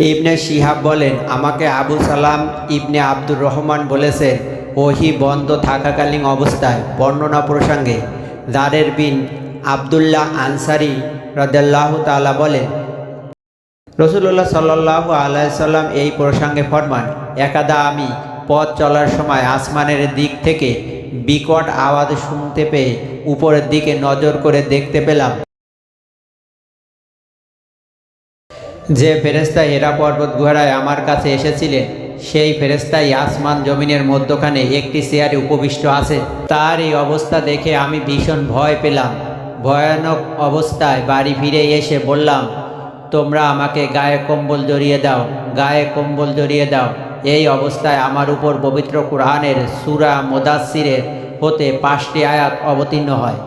ইবনে শিহাব বলেন, আমাকে আবু সালাম ইবনে আব্দুর রহমান বলেছেন, ওহি বন্ধ থাকাকালীন অবস্থায় বর্ণনা প্রসঙ্গে জারের বিন আবদুল্লাহ আনসারি রাদিয়াল্লাহু তাআলা বলেন, রাসূলুল্লাহ সাল্লাল্লাহু আলাইহি সাল্লাম এই প্রসঙ্গে ফরমান, একদা আমি পথ চলার সময় আসমানের দিক থেকে বিকট আওয়াজ শুনতে পেয়ে উপরের দিকে নজর করে দেখতে পেলাম যে ফেরেশতা হেরা পর্বত গুহারায় আমার কাছে এসেছিলেন, সেই ফেরেশতাই আসমান জমিনের মধ্যখানে একটি চেয়ারে উপবিষ্ট আছে। তার এই অবস্থা দেখে আমি ভীষণ ভয় পেলাম। ভয়ানক অবস্থায় বাড়ি ফিরে এসে বললাম, তোমরা আমাকে গায়ে কম্বল জড়িয়ে দাও, গায়ে কম্বল জড়িয়ে দাও। এই অবস্থায় আমার উপর পবিত্র কুরআনের সূরা মুদাসসিরের হতে 5টি আয়াত অবতীর্ণ হয়।